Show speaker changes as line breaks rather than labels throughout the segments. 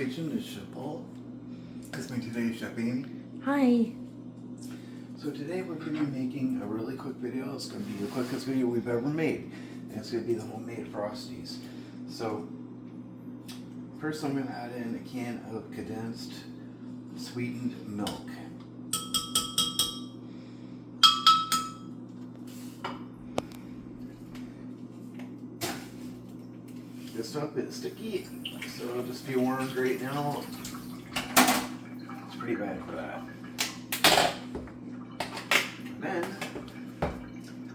Kitchen is Poul. That's my today's shopping.
Hi.
So today we're going to be making a really quick video. It's going to be the quickest video we've ever made. And it's going to be the homemade Frosties. So first I'm going to add in a can of condensed sweetened milk. This stuff is sticky, so it'll just be warmed right now. It's pretty bad for that. And then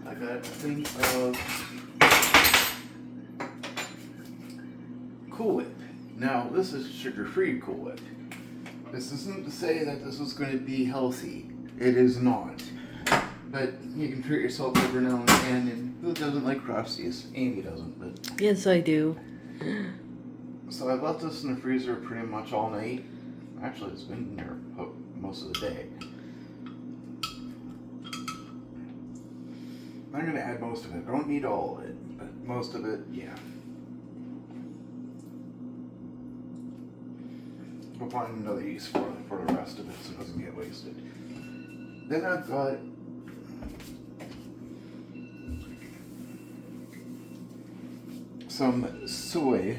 I got a thing of Cool Whip. Now this is sugar-free Cool Whip. This isn't to say that this is going to be healthy. It is not. But you can treat yourself every now and then, and who doesn't like Frosties? Amy doesn't, but...
Yes, I do.
So I've left this in the freezer pretty much all night. Actually, it's been in there most of the day. I'm going to add most of it. I don't need all of it, but most of it, yeah. We'll find another use for the rest of it so it doesn't get wasted. Then I've got some soy,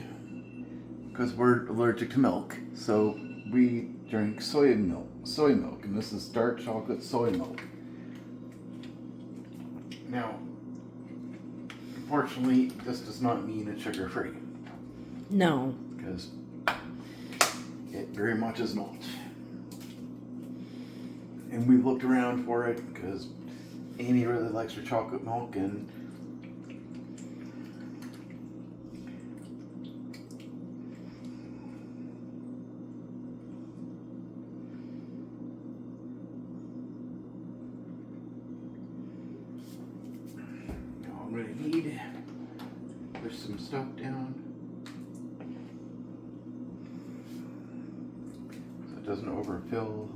because we're allergic to milk, so we drink soy milk, and this is dark chocolate soy milk. Now, unfortunately, this does not mean it's sugar-free.
No.
Because it very much is not. And we've looked around for it because Amy really likes her chocolate milk, and I'm going to need to push some stuff down so it doesn't overfill.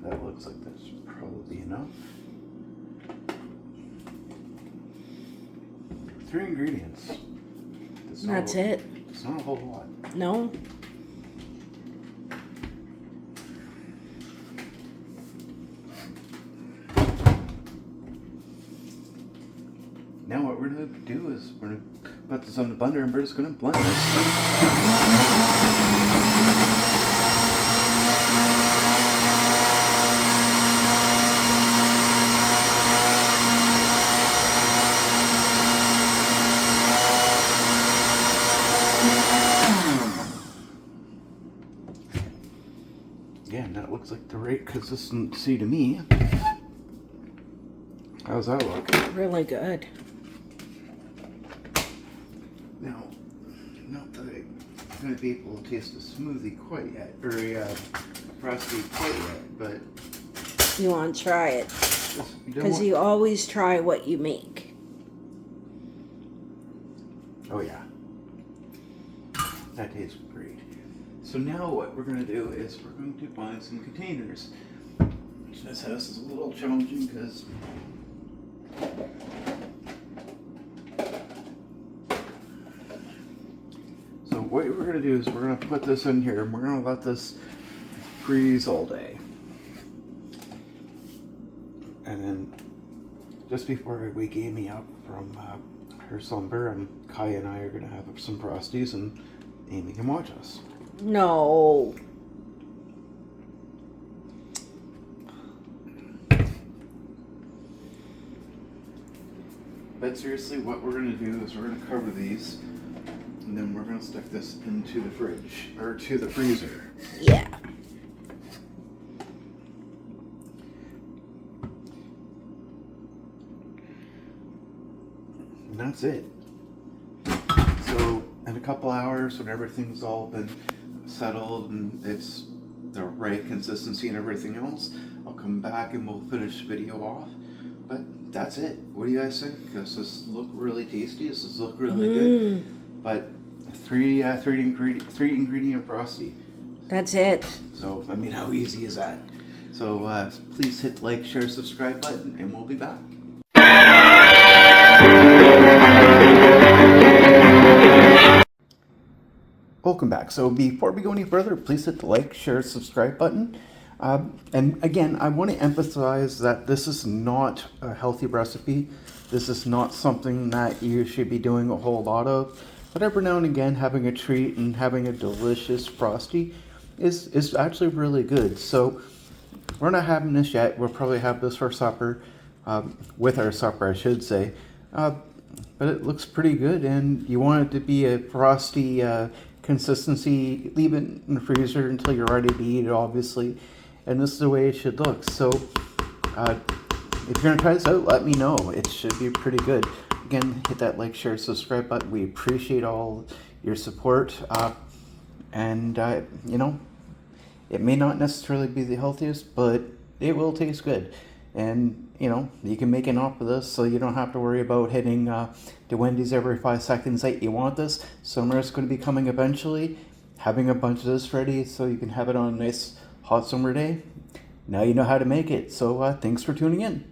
That looks like that should probably be enough. 3 ingredients.
That's it.
It's not a whole lot.
No.
Now what we're going to do is we're going to put this on the blender and we're just going to blend this. Yeah, and that looks like the right consistency to me. How's that look?
Really good.
Now, not that I'm going to be able to taste a smoothie quite yet, or a frosty quite yet, but...
You want to try it. Because you always try what you make.
Oh yeah. That tastes great. So now what we're going to do is we're going to find some containers. This house is a little challenging because so what we're going to do is we're going to put this in here and we're going to let this freeze all day. And then just before we wake Amy up from her slumber, and Kai and I are going to have some Frosties and Amy can watch us.
No.
But seriously, what we're going to do is we're going to cover these, and then we're going to stick this into the fridge, or to the freezer.
Yeah.
And that's it. So in a couple hours, when everything's all been settled and it's the right consistency and everything else, I'll come back and we'll finish the video off. But that's it. What do you guys think? Does this look really tasty? Does this look really good? But three ingredient Frosty.
That's it.
So, I mean, how easy is that? So, please hit the like, share, subscribe button, and we'll be back. Welcome back. So, before we go any further, please hit the like, share, subscribe button. And again, I want to emphasize that this is not a healthy recipe. This is not something that you should be doing a whole lot of. But every now and again, having a treat and having a delicious Frosty is actually really good. So we're not having this yet. We'll probably have this for supper, with our supper, I should say. But it looks pretty good, and you want it to be a Frosty consistency. Leave it in the freezer until you're ready to eat it, obviously. And this is the way it should look. So if you're gonna try this out, let me know. It should be pretty good. Again, hit that like, share, subscribe button. We appreciate all your support. You know, it may not necessarily be the healthiest, but it will taste good. And, you know, you can make an off of this, so you don't have to worry about hitting the Wendy's every 5 seconds that you want this. Summer is going to be coming eventually. Having a bunch of this ready so you can have it on a nice hot summer day. Now you know how to make it. So thanks for tuning in.